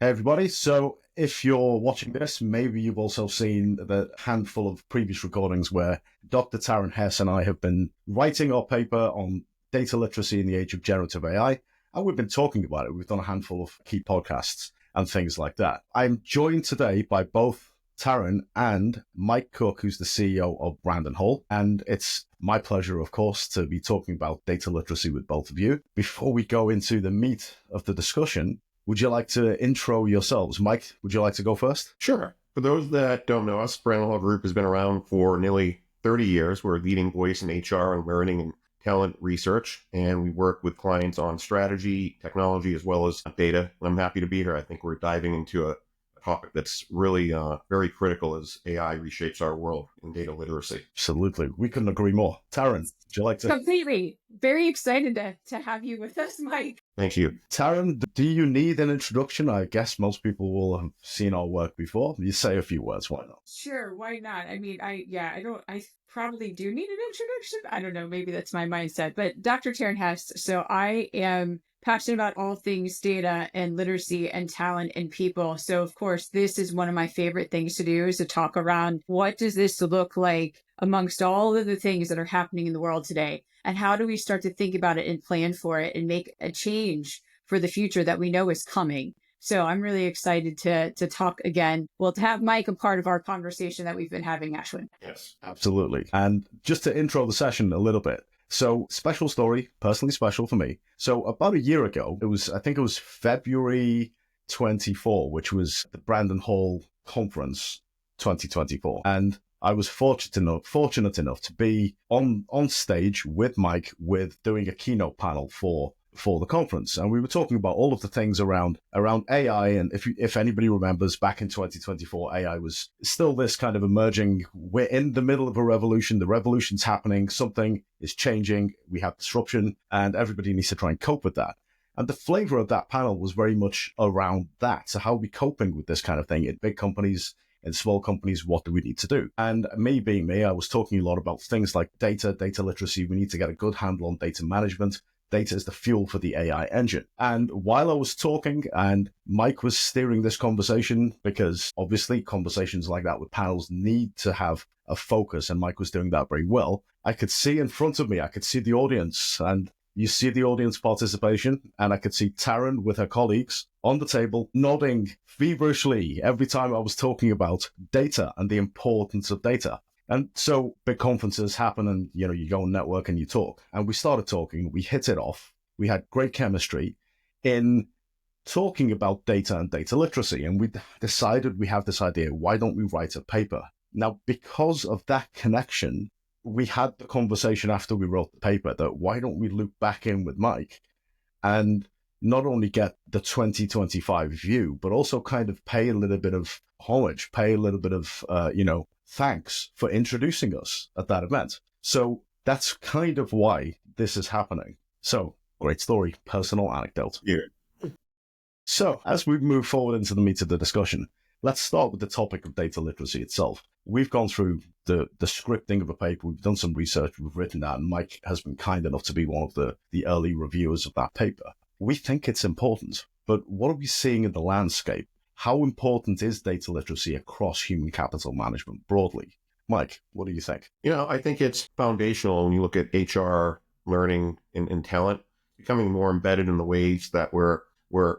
Hey everybody. So if you're watching this, maybe you've also seen the handful of previous recordings where Dr. Taryn Hess and I have been writing our paper on data literacy in the age of generative AI, and we've been talking about it. We've done a handful of key podcasts and things like that. I'm joined today by both Taryn and Mike Cooke, who's the CEO of Brandon Hall, and it's my pleasure, of course, to be talking about data literacy with both of you. Before we go into the meat of the discussion, would you like to intro yourselves? Mike, would you like to go first? Sure. For those that don't know us, Brandon Hall Group has been around for nearly 30 years. We're a leading voice in HR and learning and talent research, and we work with clients on strategy, technology, as well as data. And I'm happy to be here. I think we're diving into a topic that's really very critical as AI reshapes our world in data literacy. Absolutely. We couldn't agree more. Taryn, would you like to? Completely. Very excited to have you with us, Mike. Thank you. Taryn, do you need an introduction? I guess most people will have seen our work before. You say a few words, why not? Sure, why not? I mean, I probably do need an introduction. I don't know, maybe that's my mindset. But Dr. Taryn Hess, so I am passionate about all things data and literacy and talent and people. So of course, this is one of my favorite things to do, is to talk around what does this look like amongst all of the things that are happening in the world today? And how do we start to think about it and plan for it and make a change for the future that we know is coming? So I'm really excited to talk again. Well, to have Mike a part of our conversation that we've been having, Ashwin. Yes. Absolutely. And just to intro the session a little bit. So special story, personally special for me. So about a year ago, I think it was February 24, which was the Brandon Hall Conference 2024. And I was fortunate enough to be on stage with Mike with doing a keynote panel for the conference. And we were talking about all of the things around AI. And if anybody remembers, back in 2024, AI was still this kind of emerging. We're in the middle of a revolution. The revolution's happening. Something is changing. We have disruption, and everybody needs to try and cope with that. And the flavor of that panel was very much around that. So how are we coping with this kind of thing in big companies? In small companies, what do we need to do? And me being me, I was talking a lot about things like data literacy. We need to get a good handle on data management. Data is the fuel for the AI engine. And while I was talking and Mike was steering this conversation, because obviously conversations like that with panels need to have a focus, and Mike was doing that very well, I could see in front of me, I could see the audience, and you see the audience participation, and I could see Taryn with her colleagues on the table nodding feverishly every time I was talking about data and the importance of data. And so big conferences happen, and you go on network and you talk. And we started talking, we hit it off. We had great chemistry in talking about data and data literacy. And we decided we have this idea, why don't we write a paper? Now, because of that connection, we had the conversation after we wrote the paper that why don't we loop back in with Mike and not only get the 2025 view, but also kind of pay a little bit of homage, pay a little bit of, thanks for introducing us at that event. So that's kind of why this is happening. So great story, personal anecdote. Yeah. So as we move forward into the meat of the discussion, let's start with the topic of data literacy itself. We've gone through the scripting of a paper. We've done some research. We've written that. And Mike has been kind enough to be one of the early reviewers of that paper. We think it's important, but what are we seeing in the landscape? How important is data literacy across human capital management broadly? Mike, what do you think? I think it's foundational when you look at HR, learning, and talent, becoming more embedded in the ways that we're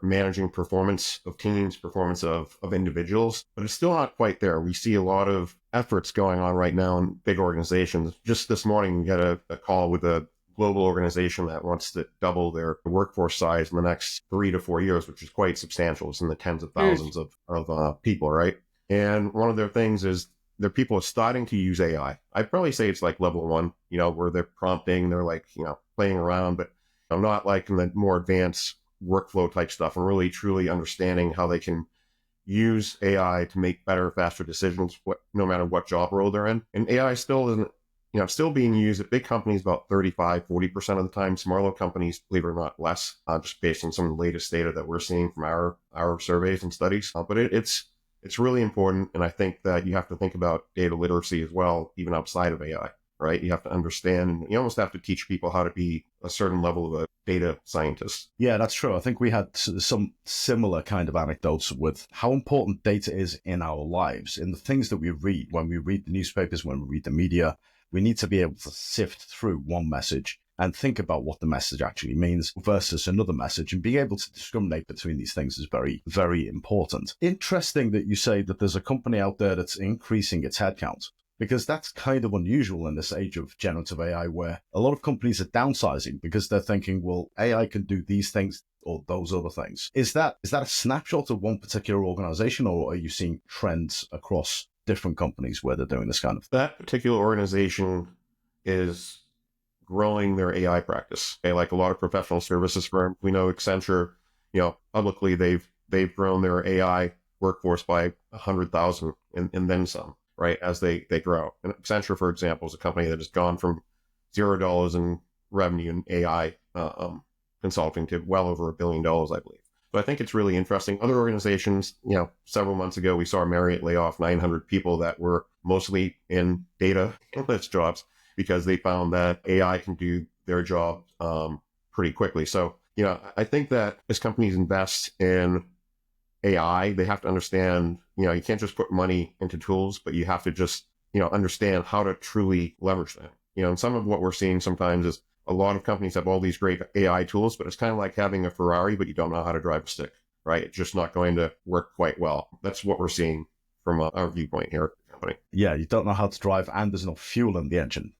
managing performance of teams, performance of individuals, but it's still not quite there. We see a lot of efforts going on right now in big organizations. Just this morning, we got a call with a global organization that wants to double their workforce size in the next 3 to 4 years, which is quite substantial. It's in the tens of thousands of people, right? And one of their things is their people are starting to use AI. I'd probably say it's like level 1, where they're prompting, they're like, playing around, but not like in the more advanced workflow type stuff, and really truly understanding how they can use AI to make better, faster decisions, no matter what job role they're in. And AI still isn't, still being used at big companies about 35-40% of the time. Smaller companies, believe it or not, less, just based on some of the latest data that we're seeing from our surveys and studies. But it's really important, and I think that you have to think about data literacy as well, even outside of AI. right? You have to understand, you almost have to teach people how to be a certain level of a data scientist. Yeah, that's true. I think we had some similar kind of anecdotes with how important data is in our lives, in the things that we read. When we read the newspapers, when we read the media, we need to be able to sift through one message and think about what the message actually means versus another message, and being able to discriminate between these things is very, very important. Interesting that you say that there's a company out there that's increasing its headcount, because that's kind of unusual in this age of generative AI, where a lot of companies are downsizing because they're thinking, well, AI can do these things or those other things. Is that a snapshot of one particular organization, or are you seeing trends across different companies where they're doing this kind of thing? That particular organization is growing their AI practice. Okay, like a lot of professional services firms, we know Accenture, publicly they've grown their AI workforce by 100,000 and then some, right, as they grow. And Accenture, for example, is a company that has gone from $0 in revenue in AI consulting to well over $1 billion, I believe. So I think it's really interesting. Other organizations, several months ago, we saw Marriott lay off 900 people that were mostly in data analyst jobs, because they found that AI can do their job pretty quickly. So, I think that as companies invest in AI, they have to understand, you can't just put money into tools, but you have to just, understand how to truly leverage them. And some of what we're seeing sometimes is a lot of companies have all these great AI tools, but it's kind of like having a Ferrari, but you don't know how to drive a stick, right? It's just not going to work quite well. That's what we're seeing from our viewpoint here at the company. Yeah, you don't know how to drive and there's no fuel in the engine.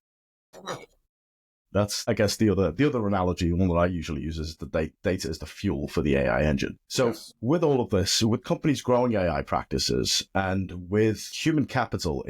That's, I guess, the other analogy, one that I usually use, is the data is the fuel for the AI engine. So yes. With all of this, with companies growing AI practices and with human capital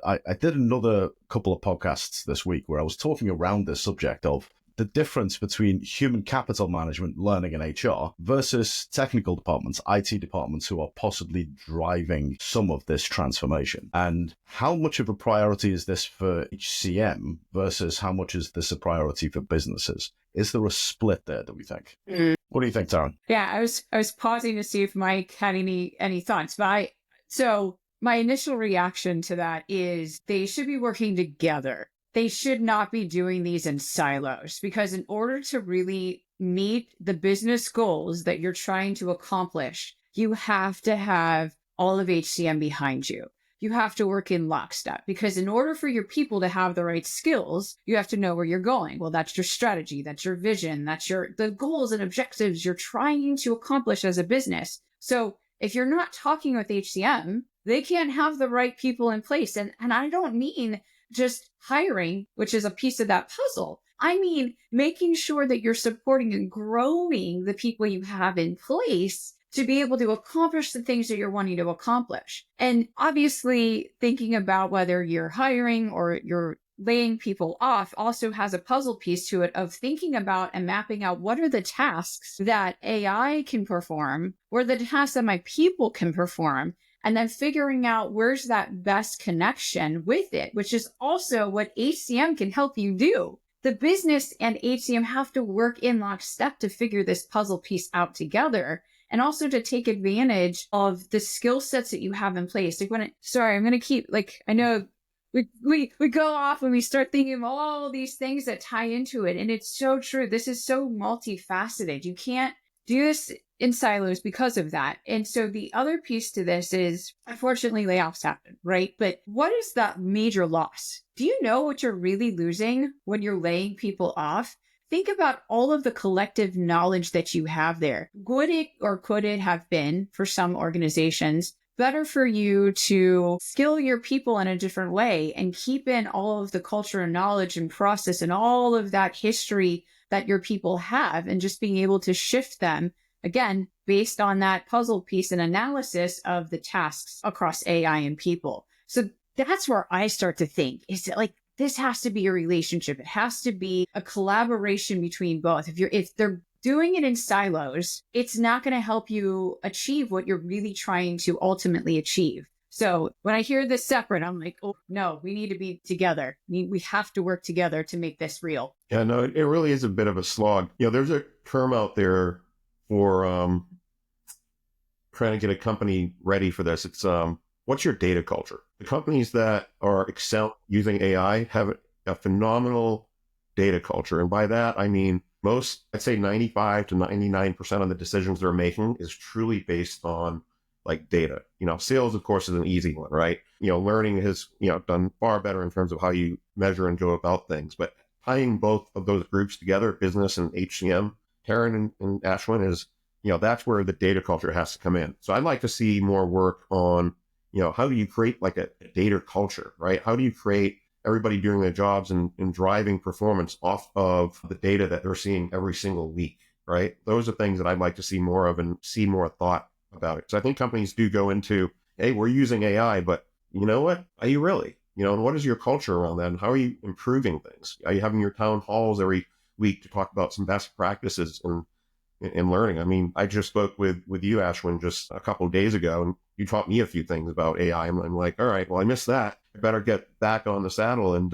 I did another couple of podcasts this week where I was talking around this subject of the difference between human capital management, learning, and HR versus technical departments, IT departments, who are possibly driving some of this transformation. And how much of a priority is this for HCM versus how much is this a priority for businesses? Is there a split there, do we think? What do you think, Taryn? Yeah, I was pausing to see if Mike had any thoughts, but so my initial reaction to that is they should be working together. They should not be doing these in silos, because in order to really meet the business goals that you're trying to accomplish, you have to have all of HCM behind you. You have to work in lockstep, because in order for your people to have the right skills, you have to know where you're going. Well, that's your strategy, that's your vision, that's the goals and objectives you're trying to accomplish as a business. So if you're not talking with HCM, they can't have the right people in place. And I don't mean just hiring, which is a piece of that puzzle. I mean, making sure that you're supporting and growing the people you have in place to be able to accomplish the things that you're wanting to accomplish. And obviously, thinking about whether you're hiring or you're laying people off also has a puzzle piece to it of thinking about and mapping out what are the tasks that AI can perform, or the tasks that my people can perform, and then figuring out where's that best connection with it, which is also what HCM can help you do. The business and HCM have to work in lockstep to figure this puzzle piece out together, and also to take advantage of the skill sets that you have in place. I'm going to keep, I know we go off when we start thinking of all these things that tie into it. And it's so true. This is so multifaceted. You can't do this in silos because of that. And so the other piece to this is, unfortunately, layoffs happen, right? But what is that major loss? Do you know what you're really losing when you're laying people off? Think about all of the collective knowledge that you have there. Would it or could it have been, for some organizations, better for you to skill your people in a different way and keep in all of the culture and knowledge and process and all of that history that your people have, and just being able to shift them, again, based on that puzzle piece and analysis of the tasks across AI and people? So that's where I start to think, is that this has to be a relationship. It has to be a collaboration between both. If they're doing it in silos, it's not going to help you achieve what you're really trying to ultimately achieve. So when I hear this separate, I'm like, oh no, we need to be together. We have to work together to make this real. Yeah, no, it really is a bit of a slog. There's a term out there for trying to get a company ready for this. It's what's your data culture? The companies that are excel using AI have a phenomenal data culture. And by that, I mean, I'd say 95 to 99% of the decisions they're making is truly based on like data. Sales, of course, is an easy one, right? Learning has, done far better in terms of how you measure and go about things. But tying both of those groups together, business and HCM, Taryn and Ashwin, is, that's where the data culture has to come in. So I'd like to see more work on, how do you create like a data culture, right? How do you create everybody doing their jobs and driving performance off of the data that they're seeing every single week, right? Those are things that I'd like to see more of and see more thought about it. So I think companies do go into, hey, we're using AI, but you know what? Are you really? And what is your culture around that? And how are you improving things? Are you having your town halls every week to talk about some best practices and learning? I mean, I just spoke with you, Ashwin, just a couple of days ago, and you taught me a few things about AI. And I'm like, all right, well, I missed that. I better get back on the saddle and,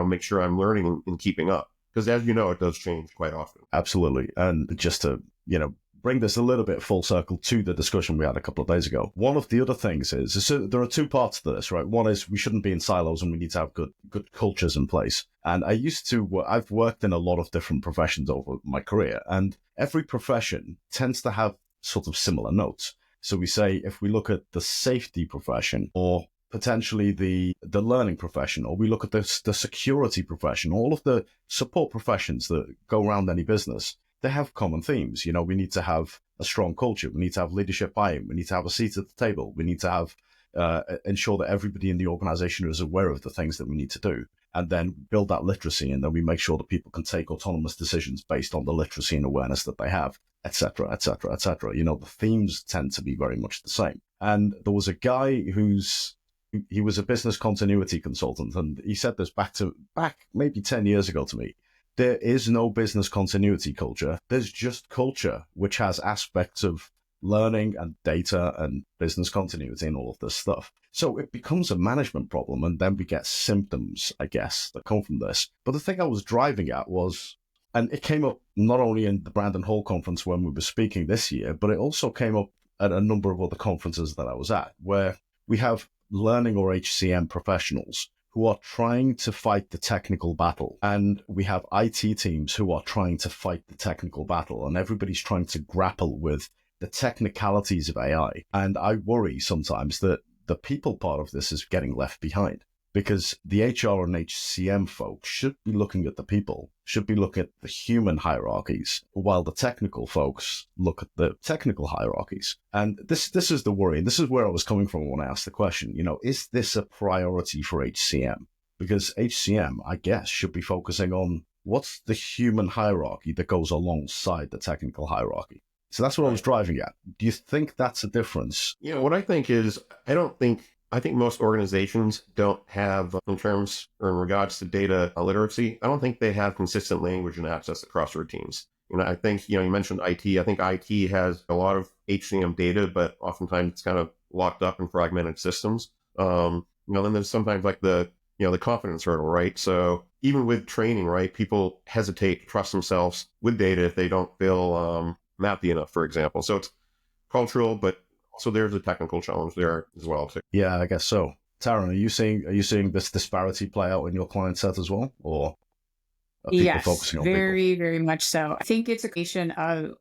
make sure I'm learning and keeping up. Because as you know, it does change quite often. Absolutely. And just to, bring this a little bit full circle to the discussion we had a couple of days ago. One of the other things is, so there are two parts to this, right? One is we shouldn't be in silos and we need to have good cultures in place. And I've worked in a lot of different professions over my career, and every profession tends to have sort of similar notes. So we say, if we look at the safety profession or potentially the learning profession, or we look at the security profession, all of the support professions that go around any business, they have common themes. We need to have a strong culture. We need to have leadership buy-in. We need to have a seat at the table. We need to have ensure that everybody in the organization is aware of the things that we need to do, and then build that literacy. And then we make sure that people can take autonomous decisions based on the literacy and awareness that they have, et cetera, et cetera, et cetera. The themes tend to be very much the same. And there was a guy he was a business continuity consultant, and he said this back maybe 10 years ago to me. There is no business continuity culture. There's just culture, which has aspects of learning and data and business continuity and all of this stuff. So it becomes a management problem, and then we get symptoms, I guess, that come from this. But the thing I was driving at was, and it came up not only in the Brandon Hall conference when we were speaking this year, but it also came up at a number of other conferences that I was at, where we have learning or HCM professionals who are trying to fight the technical battle. And we have IT teams who are trying to fight the technical battle. And everybody's trying to grapple with the technicalities of AI. And I worry sometimes that the people part of this is getting left behind, because the HR and HCM folks should be looking at the people, should be looking at the human hierarchies, while the technical folks look at the technical hierarchies. And this is the worry. And this is where I was coming from when I asked the question, is this a priority for HCM? Because HCM, I guess, should be focusing on what's the human hierarchy that goes alongside the technical hierarchy. So that's what I was driving at. Do you think that's a difference? What I think is, I think most organizations don't have, in terms or in regards to data literacy, I don't think they have consistent language and access across their teams. I think, you mentioned IT. I think IT has a lot of HCM data, but oftentimes it's kind of locked up in fragmented systems. Then there's sometimes like the confidence hurdle, right? So even with training, right, people hesitate to trust themselves with data if they don't feel mappy enough, for example. So it's cultural, but so there's a technical challenge there as well, too. Yeah, I guess so. Taryn, are you seeing this disparity play out in your client set as well, or are people focusing on very, very much so. I think it's a question of,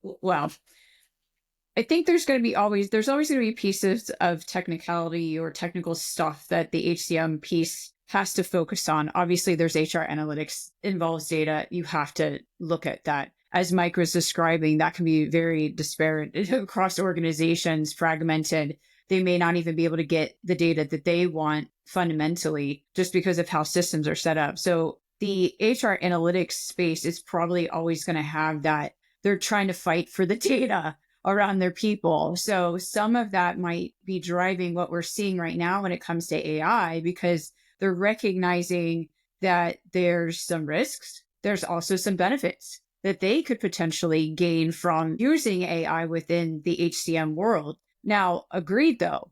I think there's always going to be pieces of technicality or technical stuff that the HCM piece has to focus on. Obviously, there's HR analytics, involves data. You have to look at that. As Mike was describing, that can be very disparate across organizations, fragmented. They may not even be able to get the data that they want fundamentally just because of how systems are set up. So the HR analytics space is probably always going to have that. They're trying to fight for the data around their people. So some of that might be driving what we're seeing right now when it comes to AI, because they're recognizing that there's some risks. There's also some benefits that they could potentially gain from using AI within the HCM world. Now, agreed though,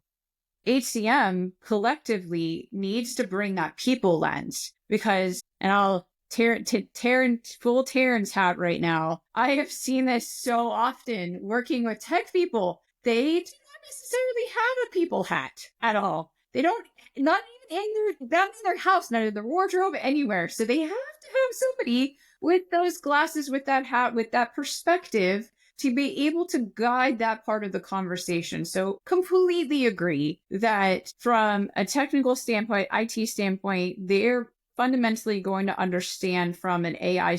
HCM collectively needs to bring that people lens, because, and I'll pull Taryn's hat right now. I have seen this so often working with tech people. They do not necessarily have a people hat at all. They don't, not not in their house, not in their wardrobe, anywhere. So they have to have somebody with those glasses, with that hat, with that perspective to be able to guide that part of the conversation. So completely agree that from a technical standpoint, IT standpoint, they're fundamentally going to understand from an AI,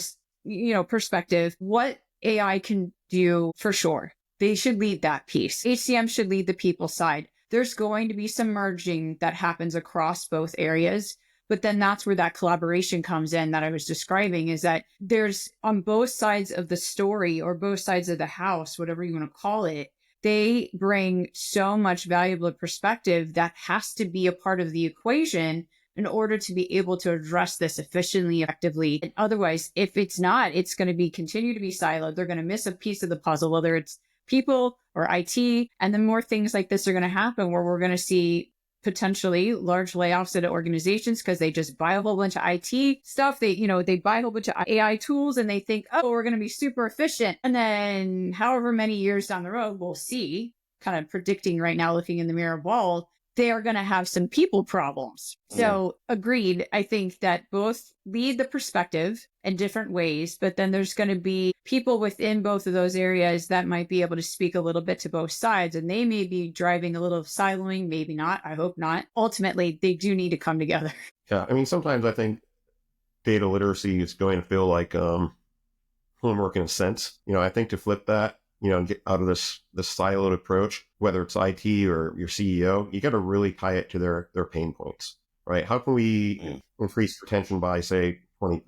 perspective, what AI can do for sure. They should lead that piece. HCM should lead the people side. There's going to be some merging that happens across both areas. But then that's where that collaboration comes in that I was describing, is that there's on both sides of the story or both sides of the house, whatever you want to call it, they bring so much valuable perspective that has to be a part of the equation in order to be able to address this efficiently, effectively. And otherwise, if it's not, it's going to be continue to be siloed. They're going to miss a piece of the puzzle, whether it's people or IT. And then more things like this are going to happen where we're going to see potentially large layoffs at organizations because they just buy a whole bunch of IT stuff. They buy a whole bunch of AI tools and they think, oh, we're going to be super efficient. And then however many years down the road, we'll see, kind of predicting right now, looking in the mirror ball, they are going to have some people problems. So agreed. I think that both lead the perspective in different ways, but then there's going to be people within both of those areas that might be able to speak a little bit to both sides, and they may be driving a little siloing, maybe not. I hope not. Ultimately, they do need to come together. Yeah. I mean, sometimes I think data literacy is going to feel like homework in a sense. I think to flip that, and get out of this siloed approach, whether it's IT or your CEO, you got to really tie it to their pain points, right? How can we increase retention by, say, 20%?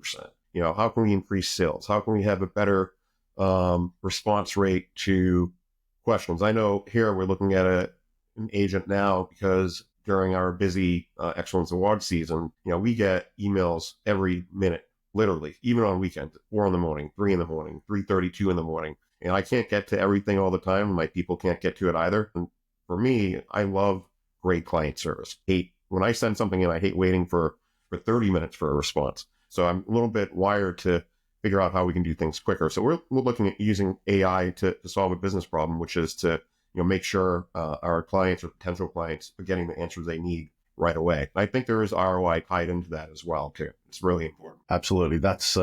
How can we increase sales? How can we have a better response rate to questions? I know here we're looking at an agent now because during our busy Excellence Award season, we get emails every minute, literally, even on weekends, 4 in the morning, 3 in the morning, 3:32 in the morning. And I can't get to everything all the time. My people can't get to it either. And for me, I love great client service. When I send something in, I hate waiting for 30 minutes for a response. So I'm a little bit wired to figure out how we can do things quicker. So we're looking at using AI to solve a business problem, which is to make sure our clients or potential clients are getting the answers they need right away. And I think there is ROI tied into that as well, too. It's really important. Absolutely. That's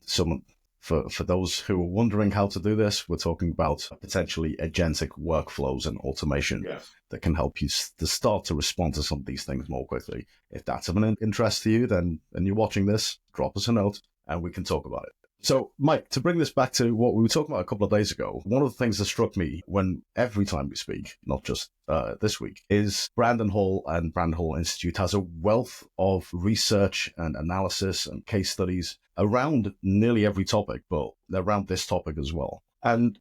some... For those who are wondering how to do this, we're talking about potentially agentic workflows and automation that can help you to start to respond to some of these things more quickly. If that's of an interest to you, then and you're watching this, drop us a note and we can talk about it. So, Mike, to bring this back to what we were talking about a couple of days ago, one of the things that struck me every time we speak, not just this week, is Brandon Hall and Brandon Hall Institute has a wealth of research and analysis and case studies around nearly every topic, but around this topic as well. And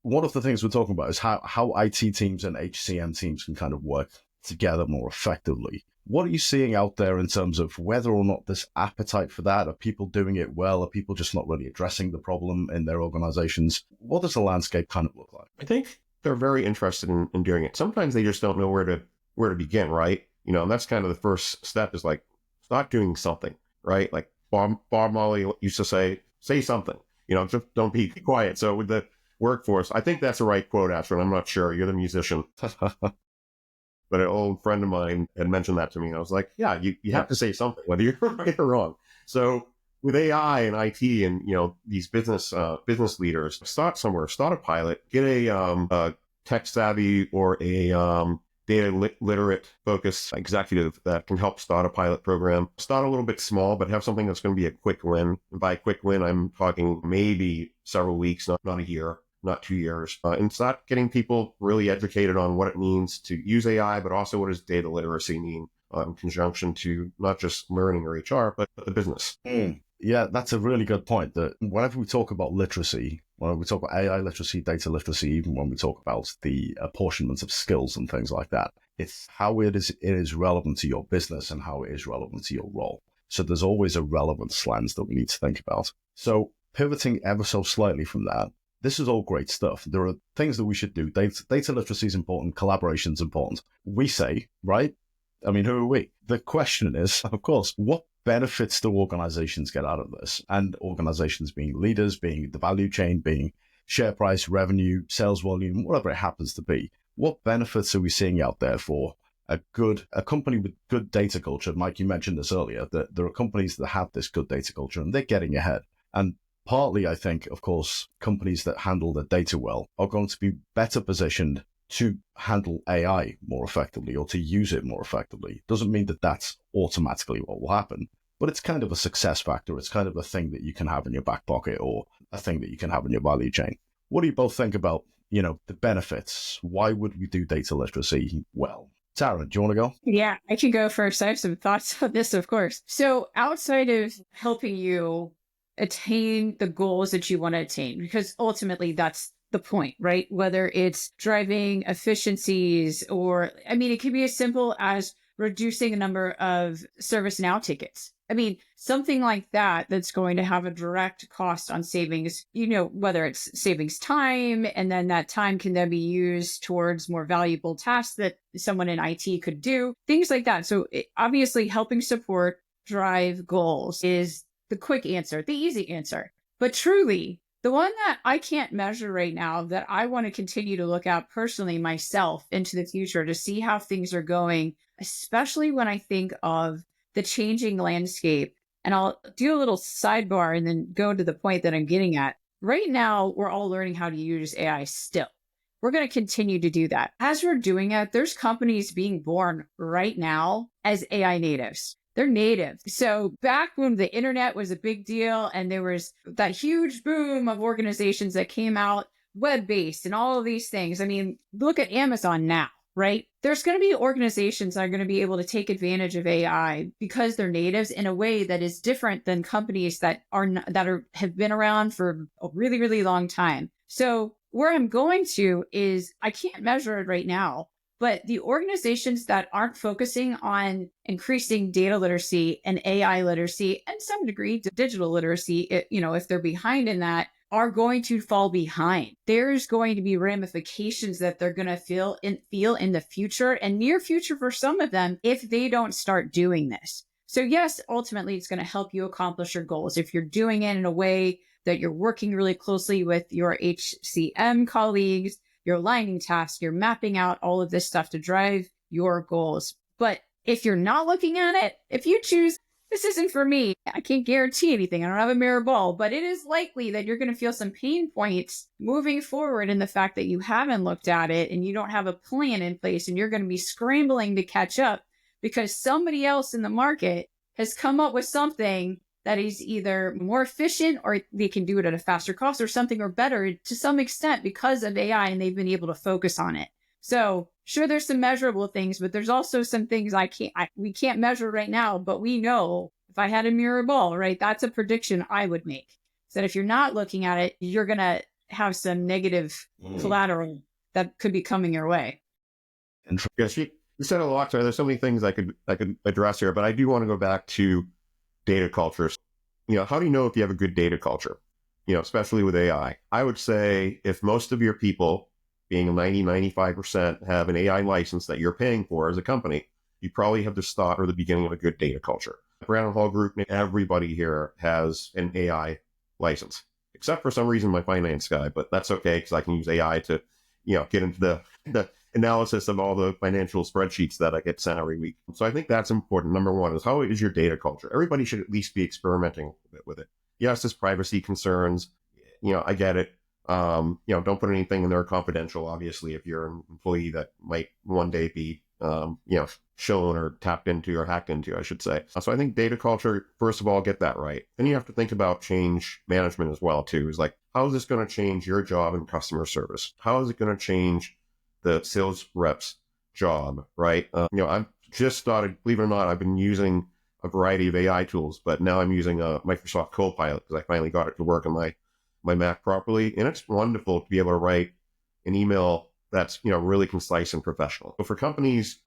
one of the things we're talking about is how IT teams and HCM teams can kind of work together more effectively. What are you seeing out there in terms of whether or not there's appetite for that? Are people doing it well? Are people just not really addressing the problem in their organizations? What does the landscape kind of look like? I think they're very interested in doing it. Sometimes they just don't know where to begin, right? And that's kind of the first step is like, start doing something, right? Like Bob Marley used to say something, just don't be quiet. So with the workforce, I think that's the right quote, Ashwin. I'm not sure. You're the musician. But an old friend of mine had mentioned that to me. And I was like, yeah, you have to say something, whether you're right or wrong. So with AI and IT and, these business leaders, start somewhere, start a pilot, get a tech savvy or a data literate focused executive that can help start a pilot program. Start a little bit small, but have something that's going to be a quick win. And by quick win, I'm talking maybe several weeks, not a year. Not 2 years, and start getting people really educated on what it means to use AI, but also what does data literacy mean in conjunction to not just learning or HR, but the business. Yeah, that's a really good point. That whenever we talk about literacy, when we talk about AI literacy, data literacy, even when we talk about the apportionment of skills and things like that, it's how it is relevant to your business and how it is relevant to your role. So there's always a relevance lens that we need to think about. So pivoting ever so slightly from that, this is all great stuff. There are things that we should do. Data literacy is important. Collaboration is important. We say, right? I mean, who are we? The question is, of course, what benefits do organizations get out of this? And organizations being leaders, being the value chain, being share price, revenue, sales volume, whatever it happens to be. What benefits are we seeing out there for a company with good data culture. Mike, you mentioned this earlier, that there are companies that have this good data culture and they're getting ahead. And partly, I think, of course, companies that handle their data well are going to be better positioned to handle AI more effectively or to use it more effectively. Doesn't mean that that's automatically what will happen, but it's kind of a success factor. It's kind of a thing that you can have in your back pocket or a thing that you can have in your value chain. What do you both think about, the benefits? Why would we do data literacy well? Taryn, do you want to go? Yeah, I can go first. I have some thoughts on this, of course. So outside of helping you attain the goals that you want to attain, because ultimately that's the point, right? Whether it's driving efficiencies or, it could be as simple as reducing the number of ServiceNow tickets. Something like that that's going to have a direct cost on savings, whether it's savings time, and then that time can then be used towards more valuable tasks that someone in IT could do, things like that. So obviously helping support drive goals is the quick answer, the easy answer. But truly, the one that I can't measure right now that I want to continue to look at personally myself into the future to see how things are going, especially when I think of the changing landscape. And I'll do a little sidebar and then go to the point that I'm getting at. Right now, we're all learning how to use AI still. We're going to continue to do that. As we're doing it, there's companies being born right now as AI natives. They're native. So back when the internet was a big deal and there was that huge boom of organizations that came out web-based and all of these things. Look at Amazon now, right? There's going to be organizations that are going to be able to take advantage of AI because they're natives in a way that is different than companies that have been around for a really, really long time. So where I'm going to is I can't measure it right now, but the organizations that aren't focusing on increasing data literacy and AI literacy and some degree digital literacy, if they're behind in that, are going to fall behind. There's going to be ramifications that they're going to feel in the future and near future for some of them if they don't start doing this. So yes, ultimately, it's going to help you accomplish your goals. If you're doing it in a way that you're working really closely with your HCM colleagues, you're aligning tasks, you're mapping out all of this stuff to drive your goals. But if you're not looking at it, if you choose, this isn't for me, I can't guarantee anything, I don't have a mirror ball, but it is likely that you're going to feel some pain points moving forward in the fact that you haven't looked at it and you don't have a plan in place and you're going to be scrambling to catch up because somebody else in the market has come up with something that is either more efficient or they can do it at a faster cost or something or better to some extent because of AI and they've been able to focus on it. So sure, there's some measurable things, but there's also some things we can't measure right now, but we know if I had a mirror ball, right, that's a prediction I would make. So that if you're not looking at it, you're going to have some negative collateral that could be coming your way. Yes, you said a lot, so there's so many things I could address here, but I do want to go back to data culture. How do you know if you have a good data culture? Especially with AI. I would say if most of your people, being 95%, have an AI license that you're paying for as a company, you probably have the start or the beginning of a good data culture. Brandon Hall Group, everybody here has an AI license, except for some reason my finance guy, but that's okay because I can use AI to, get into the analysis of all the financial spreadsheets that I get sent every week. So I think that's important. Number one is, how is your data culture? Everybody should at least be experimenting with it. Yes, there's privacy concerns. I get it. Don't put anything in there confidential, obviously, if you're an employee that might one day be, shown or tapped into or hacked into, I should say. So I think data culture, first of all, get that right. Then you have to think about change management as well, too. Is like, how is this going to change your job in customer service? How is it going to change the sales rep's job, right? I've just started, believe it or not, I've been using a variety of AI tools, but now I'm using a Microsoft Copilot because I finally got it to work on my Mac properly. And it's wonderful to be able to write an email that's, really concise and professional. But for companies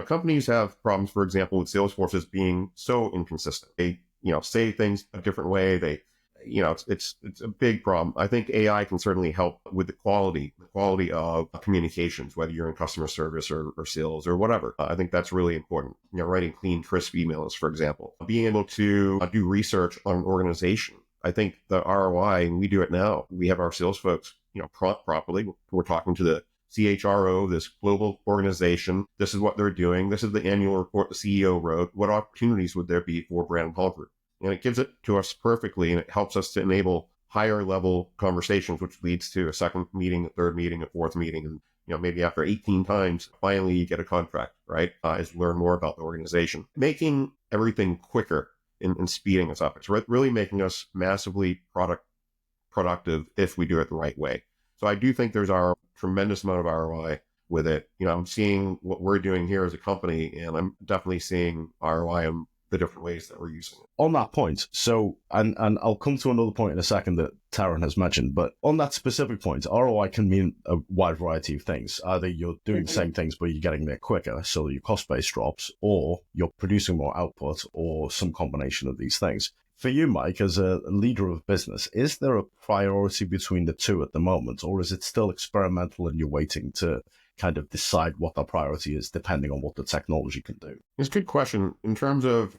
have problems, for example, with Salesforce's being so inconsistent. They, say things a different way. They, it's a big problem. I think AI can certainly help with the quality of communications, whether you're in customer service or sales or whatever. I think that's really important. Writing clean, crisp emails, for example, being able to do research on an organization. I think the ROI, and we do it now. We have our sales folks, prompt properly. We're talking to the CHRO, this global organization. This is what they're doing. This is the annual report the CEO wrote. What opportunities would there be for Brandon Hall Group? And it gives it to us perfectly, and it helps us to enable higher level conversations, which leads to a second meeting, a third meeting, a fourth meeting. And maybe after 18 times, finally you get a contract, right? As you learn more about the organization. Making everything quicker and speeding us up. It's really making us massively productive if we do it the right way. So I do think there's a tremendous amount of ROI with it. I'm seeing what we're doing here as a company, and I'm definitely seeing ROI in the different ways that we're using it. On that point, so, and I'll come to another point in a second that Taryn has mentioned, but on that specific point, ROI can mean a wide variety of things. Either you're doing the same things, but you're getting there quicker, so your cost base drops, or you're producing more output, or some combination of these things. For you, Mike, as a leader of business, is there a priority between the two at the moment, or is it still experimental and you're waiting to kind of decide what the priority is depending on what the technology can do? It's a good question. In terms of,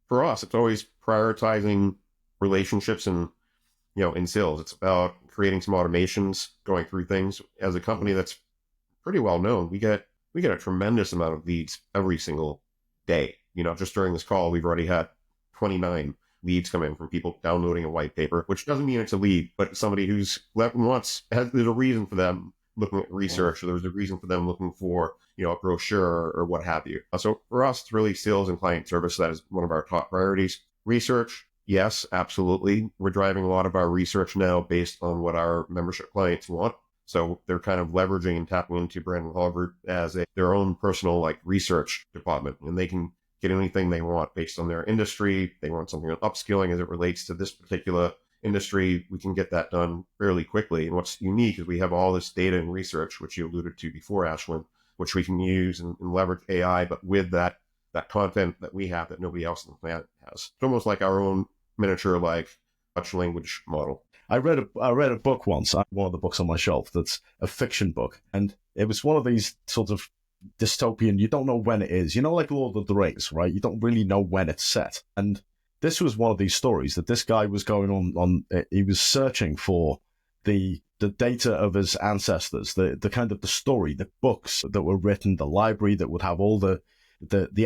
for us, it's always prioritizing relationships and, in sales. It's about creating some automations, going through things. As a company that's pretty well known, we get a tremendous amount of leads every single day. Just during this call, we've already had 29 leads come in from people downloading a white paper, which doesn't mean it's a lead, but somebody who's there's a reason for them looking at research, or there's a reason for them looking for, a brochure or what have you. So for us, it's really sales and client service. That is one of our top priorities. Research, yes, absolutely. We're driving a lot of our research now based on what our membership clients want. So they're kind of leveraging and tapping into Brandon Hall Group as their own personal research department, and they can get anything they want based on their industry. They want something on upskilling as it relates to this particular industry. We can get that done fairly quickly. And what's unique is we have all this data and research, which you alluded to before, Ashwin, which we can use and leverage AI, but with that content that we have that nobody else on the planet has. It's almost like our own miniature large language model. I read a book once, one of the books on my shelf, that's a fiction book. And it was one of these sort of dystopian, you don't know when it is. Like Lord of the Rings, right? You don't really know when it's set. And this was one of these stories that this guy was going on he was searching for the data of his ancestors, the kind of the story, the books that were written, the library that would have all the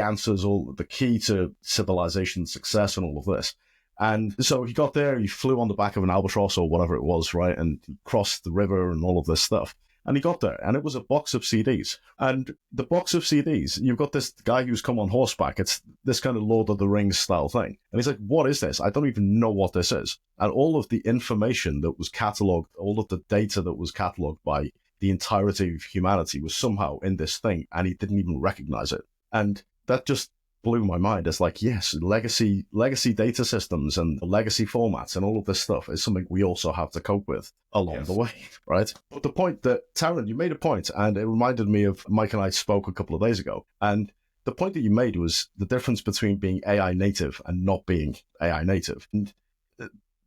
answers, all the key to civilization success and all of this. And so he got there, he flew on the back of an albatross or whatever it was, right? And crossed the river and all of this stuff. And he got there, and it was a box of CDs. And the box of CDs, you've got this guy who's come on horseback. It's this kind of Lord of the Rings style thing. And he's like, what is this? I don't even know what this is. And all of the information that was catalogued, all of the data that was catalogued by the entirety of humanity was somehow in this thing, and he didn't even recognize it. And that just blew my mind. It's like, yes, legacy data systems and legacy formats and all of this stuff is something we also have to cope with along the way, right? But the point that, Taryn, you made a point, and it reminded me of Mike and I spoke a couple of days ago. And the point that you made was the difference between being AI native and not being AI native. And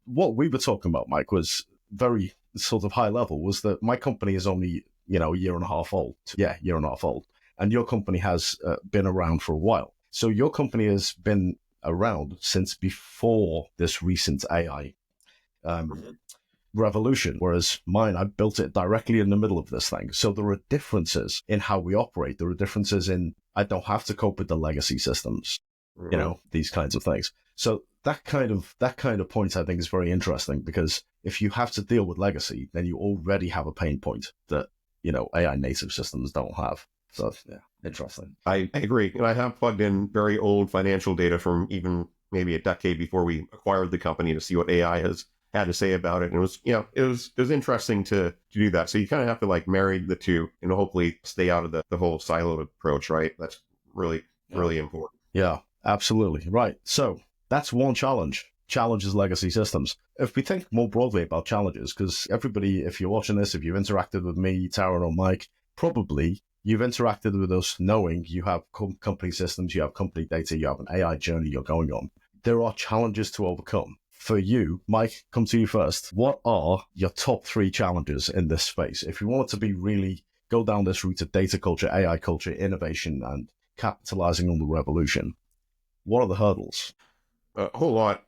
what we were talking about, Mike, was very sort of high level, was that my company is only, a year and a half old. And your company has been around for a while. So your company has been around since before this recent AI revolution, whereas mine, I built it directly in the middle of this thing. So there are differences in how we operate. There are differences in, I don't have to cope with the legacy systems, these kinds of things. So that kind of point, I think, is very interesting, because if you have to deal with legacy, then you already have a pain point that, AI native systems don't have. So, yeah, interesting. I agree. And I have plugged in very old financial data from even maybe a decade before we acquired the company to see what AI has had to say about it. And it was interesting to do that. So you kind of have to marry the two and hopefully stay out of the whole siloed approach, right? That's really important. Yeah, absolutely. Right. So that's one challenge. Challenges legacy systems. If we think more broadly about challenges, because everybody, if you're watching this, if you've interacted with me, Taryn, or Mike, probably you've interacted with us knowing you have company systems, you have company data, you have an AI journey you're going on. There are challenges to overcome. For you, Mike, come to you first. What are your top 3 challenges in this space? If you wanted to be really go down this route of data culture, AI culture, innovation, and capitalizing on the revolution, what are the hurdles? A whole lot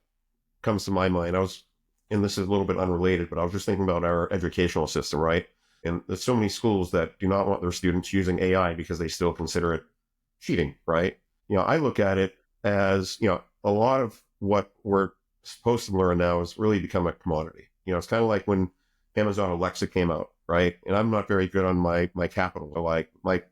comes to my mind. And this is a little bit unrelated, but I was just thinking about our educational system, right? And there's so many schools that do not want their students using AI because they still consider it cheating, right? I look at it as, a lot of what we're supposed to learn now has really become a commodity. It's kind of like when Amazon Alexa came out, right? And I'm not very good on my capital. Like my,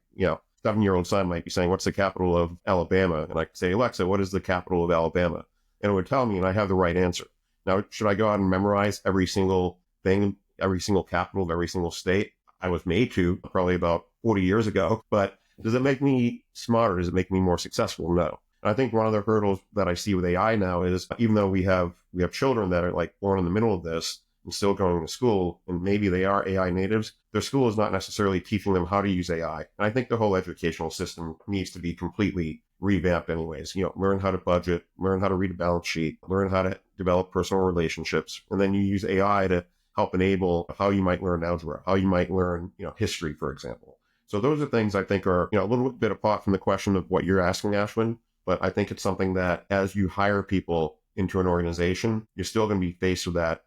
7-year-old son might be saying, what's the capital of Alabama? And I could say, Alexa, what is the capital of Alabama? And it would tell me, and I have the right answer. Now, should I go out and memorize every single thing, every single capital of every single state? I was made to probably about 40 years ago, but does it make me smarter? Does it make me more successful? No. And I think one of the hurdles that I see with AI now is, even though we have children that are like born in the middle of this and still going to school, and maybe they are AI natives, their school is not necessarily teaching them how to use AI. And I think the whole educational system needs to be completely revamped anyways. Learn how to budget, learn how to read a balance sheet, learn how to develop personal relationships, and then you use AI to help enable how you might learn algebra, how you might learn, history, for example. So those are things I think are, a little bit apart from the question of what you're asking, Ashwin, but I think it's something that as you hire people into an organization, you're still going to be faced with that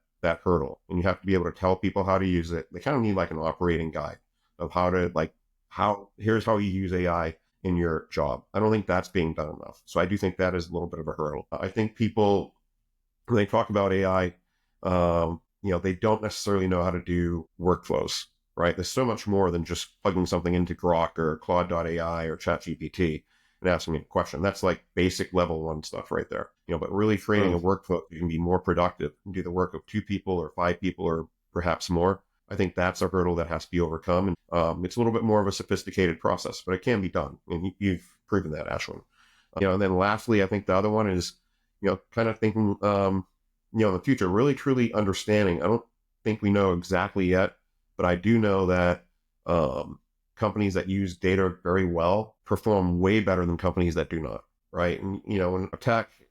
hurdle. And you have to be able to tell people how to use it. They kind of need like an operating guide of here's how you use AI in your job. I don't think that's being done enough. So I do think that is a little bit of a hurdle. I think people, when they talk about AI, they don't necessarily know how to do workflows, right? There's so much more than just plugging something into Grok or Claude.ai or ChatGPT and asking a question. That's like basic level 1 stuff right there. But really creating a workflow, you can be more productive and do the work of 2 people or 5 people or perhaps more. I think that's a hurdle that has to be overcome. And it's a little bit more of a sophisticated process, but it can be done. And you've proven that, Ashwin. And then lastly, I think the other one is, kind of thinking, in the future, really truly understanding. I don't think we know exactly yet, but I do know that companies that use data very well perform way better than companies that do not, right? And, when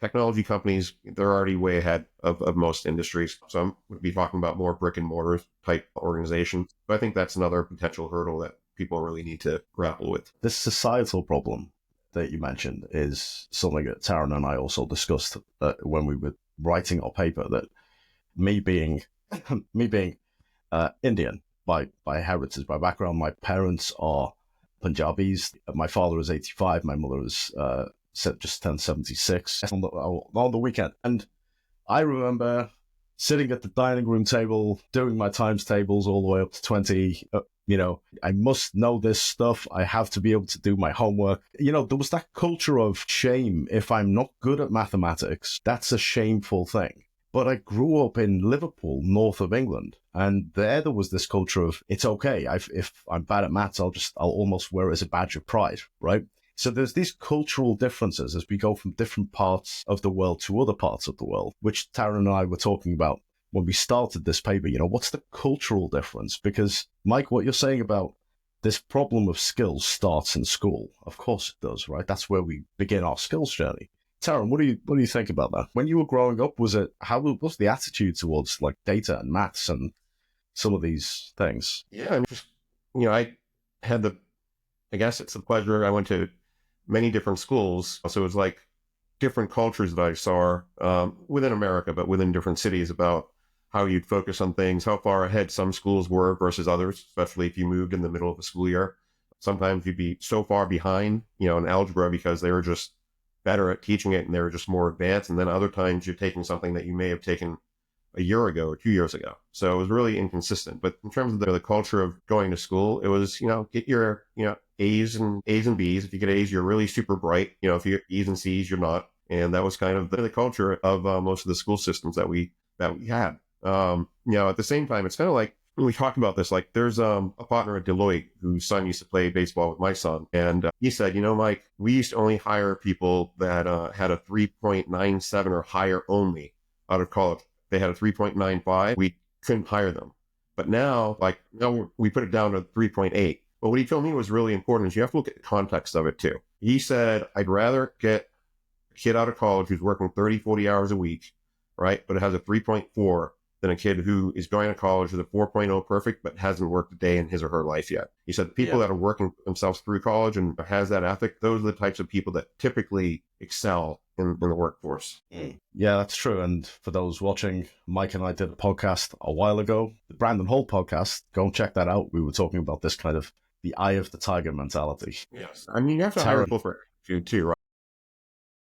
technology companies, they're already way ahead of most industries. So I'm going to be talking about more brick and mortar type organizations. But I think that's another potential hurdle that people really need to grapple with. This societal problem that you mentioned is something that Taryn and I also discussed when we were writing our paper, that me being Indian by heritage, by background, my parents are Punjabis. My father is 85. My mother is just turned 76 on the weekend. And I remember sitting at the dining room table, doing my times tables all the way up to 20. I must know this stuff. I have to be able to do my homework. There was that culture of shame. If I'm not good at mathematics, that's a shameful thing. But I grew up in Liverpool, north of England, and there was this culture of, it's okay. If I'm bad at maths, I'll almost wear it as a badge of pride, right? So there's these cultural differences as we go from different parts of the world to other parts of the world, which Taryn and I were talking about when we started this paper. What's the cultural difference? Because, Mike, what you're saying about this problem of skills starts in school. Of course it does, right? That's where we begin our skills journey. Taryn, what do you think about that? When you were growing up, was the attitude towards like data and maths and some of these things? Yeah, I had I guess it's the pleasure. I went to many different schools, so it was like different cultures that I saw within America, but within different cities, about how you'd focus on things, how far ahead some schools were versus others, especially if you moved in the middle of the school year. Sometimes you'd be so far behind, in algebra because they were just better at teaching it and they were just more advanced. And then other times you're taking something that you may have taken a year ago or 2 years ago. So it was really inconsistent. But in terms of the culture of going to school, it was, get your, A's and B's. If you get A's, you're really super bright. If you get E's and C's, you're not. And that was kind of the culture of most of the school systems that we had. At the same time, it's kind of like, when we talk about this, like there's a partner at Deloitte whose son used to play baseball with my son. And he said, Mike, we used to only hire people that had a 3.97 or higher only out of college. They had a 3.95. We couldn't hire them. But now we put it down to 3.8. But what he told me was really important is you have to look at the context of it too. He said, I'd rather get a kid out of college who's working 30, 40 hours a week, right? But it has a 3.4 than a kid who is going to college with a 4.0 perfect, but hasn't worked a day in his or her life yet. He said the people that are working themselves through college and has that ethic, those are the types of people that typically excel in the workforce. Yeah, that's true. And for those watching, Mike and I did a podcast a while ago, the Brandon Hall podcast. Go and check that out. We were talking about this kind of the eye of the tiger mentality. Yes. I mean, you have to hire people for you too, right?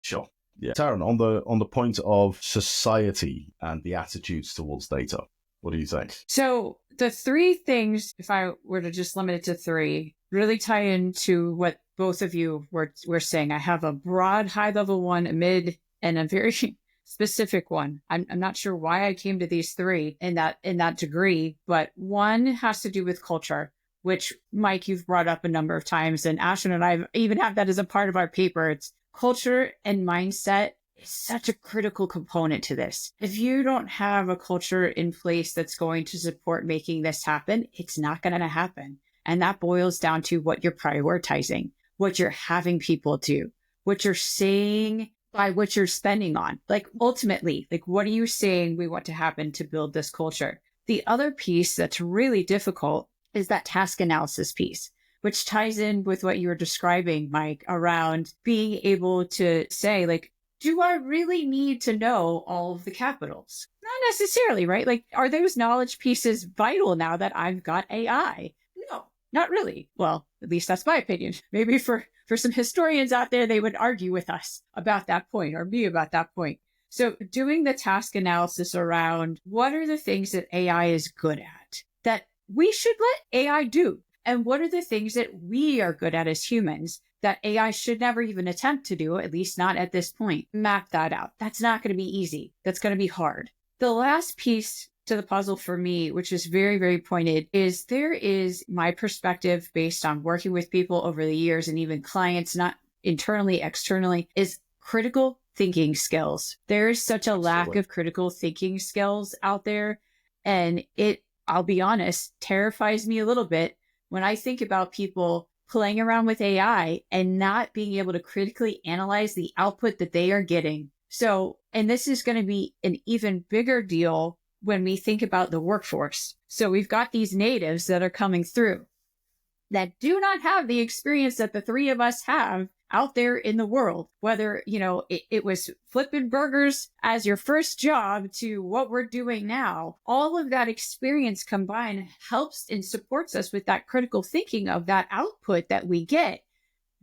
Sure. Yeah. Taryn, on the point of society and the attitudes towards data, what do you think? So the three things, if I were to just limit it to three, really tie into what both of you were saying. I have a broad high level one, a mid, and a very specific one. I'm not sure why I came to these three in that degree, but one has to do with culture, which Mike, you've brought up a number of times, and Ashwin and I even have that as a part of our paper. It's culture and mindset is such a critical component to this. If you don't have a culture in place that's going to support making this happen, it's not going to happen. And that boils down to what you're prioritizing, what you're having people do, what you're saying by what you're spending on. Like ultimately, like what are you saying we want to happen to build this culture? The other piece that's really difficult is that task analysis piece, which ties in with what you were describing, Mike, around being able to say, like, do I really need to know all of the capitals? Not necessarily, right? Like, are those knowledge pieces vital now that I've got AI? No, not really. Well, at least that's my opinion. Maybe for some historians out there, they would argue with us about that point or me about that point. So doing the task analysis around what are the things that AI is good at that we should let AI do? And what are the things that we are good at as humans that AI should never even attempt to do, at least not at this point? Map that out. That's not going to be easy. That's going to be hard. The last piece to the puzzle for me, which is very, very pointed, is there is my perspective based on working with people over the years and even clients, not internally, externally, is critical thinking skills. There is such a lack of critical thinking skills out there. And it, I'll be honest, terrifies me a little bit when I think about people playing around with AI and not being able to critically analyze the output that they are getting. So, and this is going to be an even bigger deal when we think about the workforce. So we've got these natives that are coming through that do not have the experience that the three of us have out there in the world, whether, you know, it was flipping burgers as your first job to what we're doing now. All of that experience combined helps and supports us with that critical thinking of that output that we get.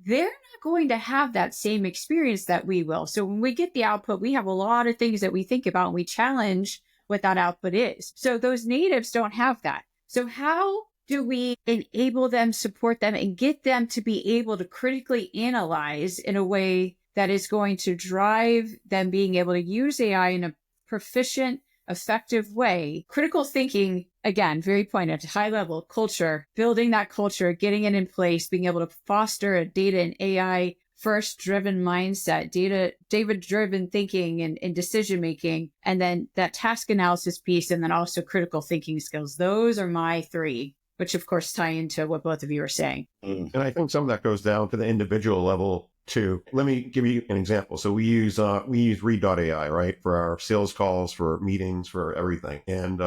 They're not going to have that same experience that we will. So when we get the output, we have a lot of things that we think about and we challenge what that output is. So those natives don't have that. So how do we enable them, support them, and get them to be able to critically analyze in a way that is going to drive them being able to use AI in a proficient, effective way? Critical thinking, again, very pointed, high level culture, building that culture, getting it in place, being able to foster a data and AI first driven mindset, data driven thinking and decision making, and then that task analysis piece, and then also critical thinking skills. Those are my three, which of course tie into what both of you are saying. And I think some of that goes down to the individual level too. Let me give you an example. So we use Read.ai, right, for our sales calls, for meetings, for everything. And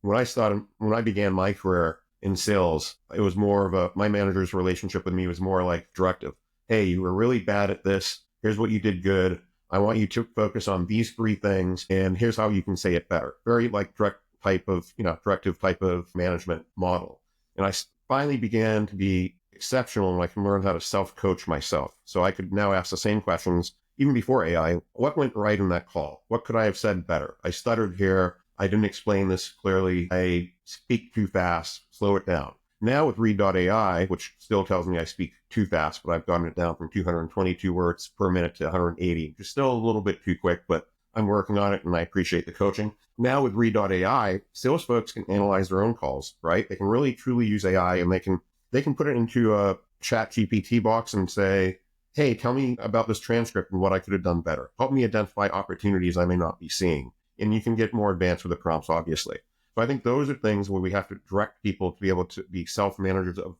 when I began my career in sales, it was more of my manager's relationship with me was more like directive. Hey, you were really bad at this. Here's what you did good. I want you to focus on these three things, and here's how you can say it better. Very like directive type of management model. And I finally began to be exceptional when I can learn how to self-coach myself. So I could now ask the same questions, even before AI. What went right in that call? What could I have said better? I stuttered here. I didn't explain this clearly. I speak too fast. Slow it down. Now with Read.ai, which still tells me I speak too fast, but I've gotten it down from 222 words per minute to 180. Just still a little bit too quick, but I'm working on it and I appreciate the coaching. Now with Read.ai, sales folks can analyze their own calls, right? They can really truly use AI and they can put it into a chat GPT box and say, hey, tell me about this transcript and what I could have done better. Help me identify opportunities I may not be seeing. And you can get more advanced with the prompts, obviously. So I think those are things where we have to direct people to be able to be self-managers of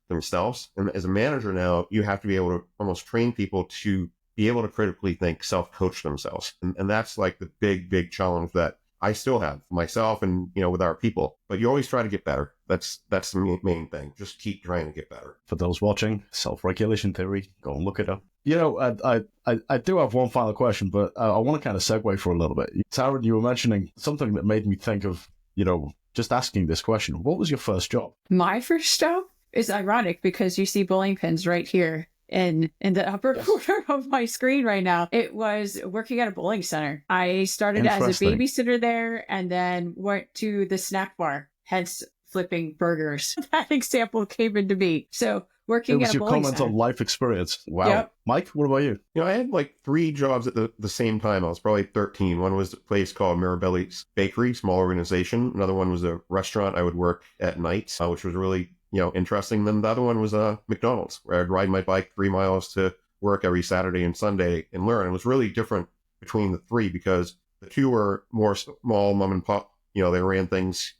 themselves. And as a manager now, you have to be able to almost train people to be able to critically think, self-coach themselves. And that's like the big, big challenge that I still have myself and, with our people, but you always try to get better. That's the main thing. Just keep trying to get better. For those watching, self-regulation theory, go and look it up. I do have one final question, but I want to kind of segue for a little bit. Taryn, you were mentioning something that made me think of, just asking this question. What was your first job? My first job is ironic because you see bowling pins right here in the upper corner of my screen right now. It was working at a bowling center. I started as a babysitter there and then went to the snack bar, hence flipping burgers. That example came into me. So working at a bowling center. It was your comment on life experience. Wow. Yep. Mike, what about you? I had like 3 jobs at the same time. I was probably 13. One was a place called Mirabelli's Bakery, small organization. Another one was a restaurant I would work at night, which was really interesting. Then the other one was McDonald's, where I'd ride my bike 3 miles to work every Saturday and Sunday and learn. It was really different between the 3 because the 2 were more small mom and pop. They ran things,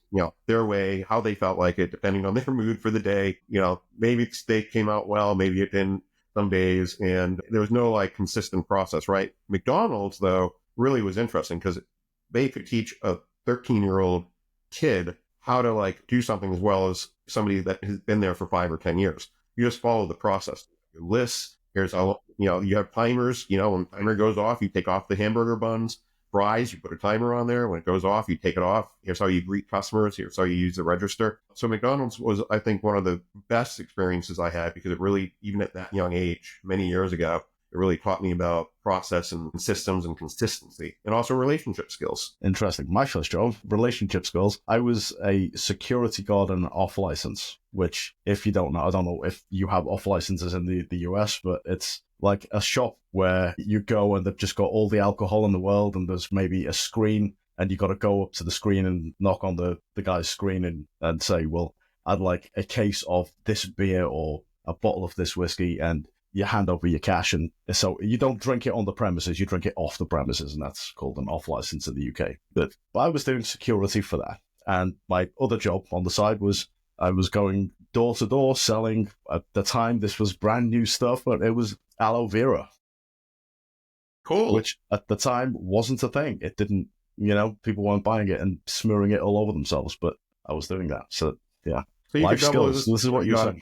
their way, how they felt like it, depending on their mood for the day. Maybe the steak came out well, maybe it didn't some days. And there was no like consistent process, right? McDonald's, though, really was interesting because they could teach a 13-year-old kid how to like do something as well as somebody that has been there for 5 or 10 years. You just follow the process. Your lists, here's how, you have timers, when the timer goes off, you take off the hamburger buns, fries, you put a timer on there. When it goes off, you take it off. Here's how you greet customers. Here's how you use the register. So McDonald's was, I think, one of the best experiences I had because it really, even at that young age, many years ago, it really taught me about process and systems and consistency and also relationship skills. Interesting. My first job, relationship skills. I was a security guard on an off license, which if you don't know, I don't know if you have off licenses in the US, but it's like a shop where you go and they've just got all the alcohol in the world and there's maybe a screen and you got to go up to the screen and knock on the guy's screen and say, well, I'd like a case of this beer or a bottle of this whiskey, and you hand over your cash. And so you don't drink it on the premises, you drink it off the premises, and that's called an off license in the UK. But I was doing security for that. And my other job on the side was I was going door to door selling. At the time, this was brand new stuff, but it was aloe vera. Cool. Which at the time wasn't a thing. It didn't, people weren't buying it and smearing it all over themselves, but I was doing that. So, yeah. So you life skills. This is what you're saying.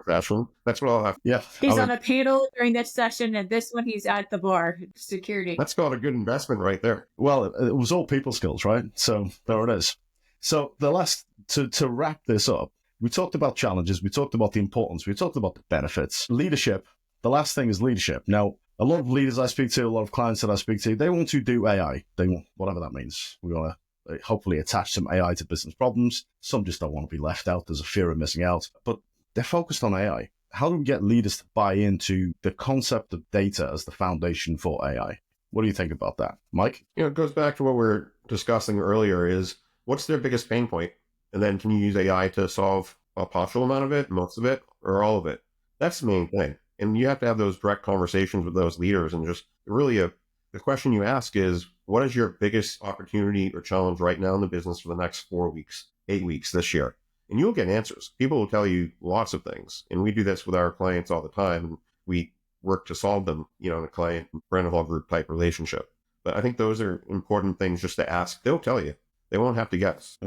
That's what I'll have. Yeah. He's on a panel during this session, and this one he's at the bar. Security. That's called a good investment right there. Well, it was all people skills, right? So there it is. So to wrap this up, we talked about challenges, we talked about the importance, we talked about the benefits. Leadership, the last thing is leadership. Now, a lot of leaders I speak to, a lot of clients that I speak to, they want to do AI. They want, whatever that means. We want to hopefully attach some AI to business problems. Some just don't want to be left out. There's a fear of missing out. But they're focused on AI. How do we get leaders to buy into the concept of data as the foundation for AI? What do you think about that, Mike? It goes back to what we were discussing earlier is what's their biggest pain point? And then can you use AI to solve a partial amount of it, most of it, or all of it? That's the main thing. And you have to have those direct conversations with those leaders. And just really the question you ask is, what is your biggest opportunity or challenge right now in the business for the next 4 weeks, 8 weeks this year? And you'll get answers. People will tell you lots of things. And we do this with our clients all the time. And we work to solve them, in a client Brandon group type relationship. But I think those are important things just to ask. They'll tell you. They won't have to guess.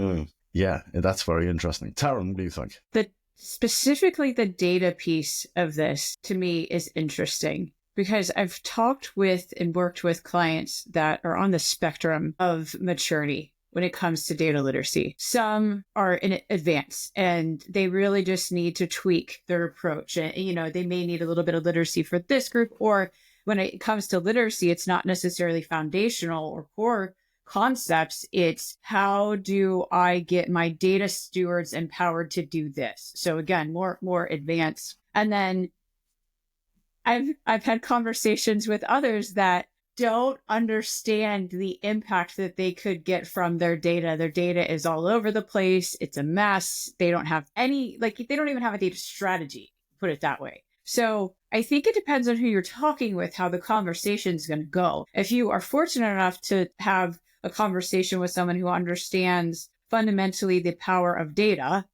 Yeah, that's very interesting. Taryn, what do you think? Specifically, the data piece of this to me is interesting because I've talked with and worked with clients that are on the spectrum of maturity when it comes to data literacy. Some are in advance and they really just need to tweak their approach. And, they may need a little bit of literacy for this group, or when it comes to literacy, it's not necessarily foundational or core concepts. It's how do I get my data stewards empowered to do this? So again, more advanced. And then I've had conversations with others that don't understand the impact that they could get from their data. Their data is all over the place. It's a mess. They don't have they don't even have a data strategy, put it that way. So I think it depends on who you're talking with, how the conversation is going to go. If you are fortunate enough to have a conversation with someone who understands fundamentally the power of data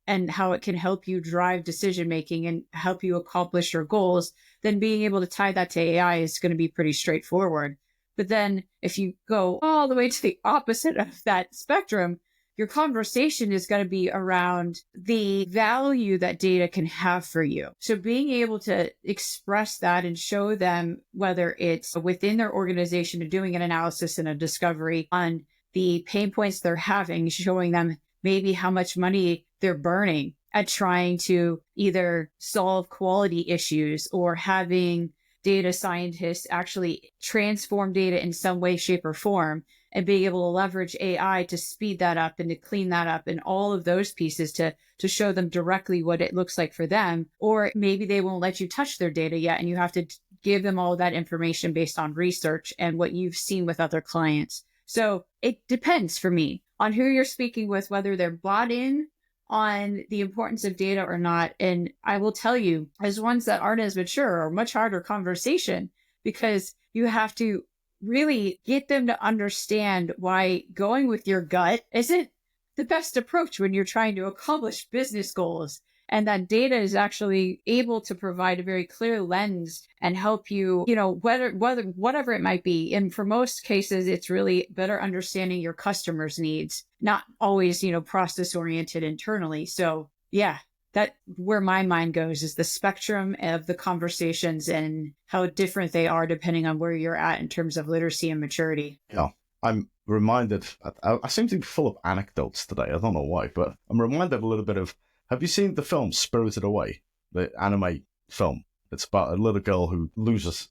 and how it can help you drive decision-making and help you accomplish your goals, then being able to tie that to AI is going to be pretty straightforward. But then if you go all the way to the opposite of that spectrum, your conversation is going to be around the value that data can have for you. So being able to express that and show them, whether it's within their organization and doing an analysis and a discovery on the pain points they're having, showing them maybe how much money they're burning at trying to either solve quality issues or having data scientists actually transform data in some way, shape, or form, and being able to leverage AI to speed that up and to clean that up and all of those pieces to show them directly what it looks like for them. Or maybe they won't let you touch their data yet, and you have to give them all that information based on research and what you've seen with other clients. So it depends for me on who you're speaking with, whether they're bought in on the importance of data or not. And I will tell you, as ones that aren't as mature, are much harder conversation, because you have to really get them to understand why going with your gut isn't the best approach when you're trying to accomplish business goals. And that data is actually able to provide a very clear lens and help you, whatever it might be. And for most cases, it's really better understanding your customers' needs, not always, process oriented internally. So yeah, that where my mind goes is the spectrum of the conversations and how different they are depending on where you're at in terms of literacy and maturity. Yeah. I'm reminded, I seem to be full of anecdotes today. I don't know why, but I'm reminded a little bit of, have you seen the film Spirited Away, the anime film? It's about a little girl who loses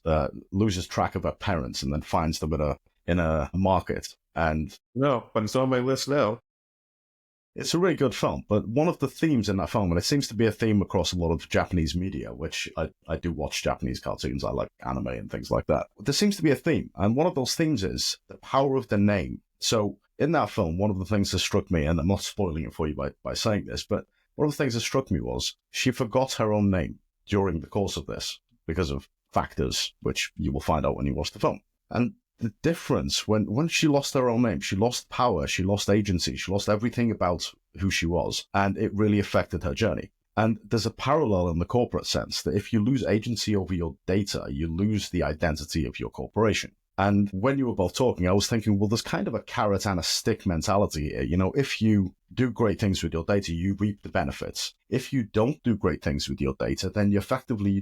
track of her parents and then finds them in a market. And No, but it's on my list now. it's a really good film. But one of the themes in that film, and it seems to be a theme across a lot of Japanese media, which I do watch Japanese cartoons. I like anime and things like that. There seems to be a theme. And one of those themes is the power of the name. So in that film, one of the things that struck me, and I'm not spoiling it for you by saying this, but one of the things that struck me was she forgot her own name during the course of this because of factors which you will find out when you watch the film. And the difference, when she lost her own name, she lost power, she lost agency, she lost everything about who she was, and it really affected her journey. And there's a parallel in the corporate sense that if you lose agency over your data, you lose the identity of your corporation. And when you were both talking, I was thinking, well, there's kind of a carrot and a stick mentality here. If you do great things with your data, you reap the benefits. If you don't do great things with your data, then you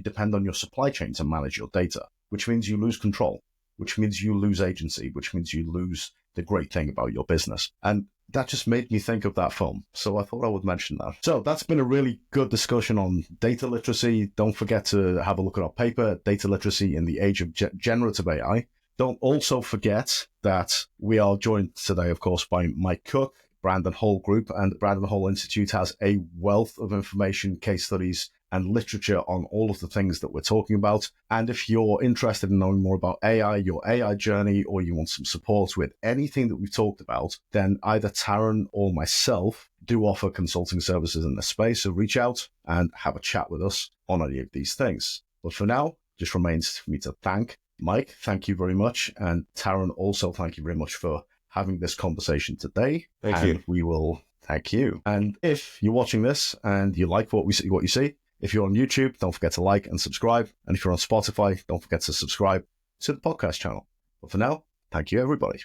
depend on your supply chain to manage your data, which means you lose control, which means you lose agency, which means you lose the great thing about your business. And that just made me think of that film. So I thought I would mention that. So that's been a really good discussion on data literacy. Don't forget to have a look at our paper, Data Literacy in the Age of Generative AI. Don't also forget that we are joined today, of course, by Mike Cooke, Brandon Hall Group, and the Brandon Hall Institute has a wealth of information, case studies, and literature on all of the things that we're talking about. And if you're interested in knowing more about AI, your AI journey, or you want some support with anything that we've talked about, then either Taryn or myself do offer consulting services in this space. So reach out and have a chat with us on any of these things. But for now, just remains for me to thank Mike. Thank you very much. And Taryn, also thank you very much for having this conversation today. Thank you. We will thank you. And if you're watching this and you like what you see, if you're on YouTube, don't forget to like and subscribe. And if you're on Spotify, don't forget to subscribe to the podcast channel. But for now, thank you, everybody.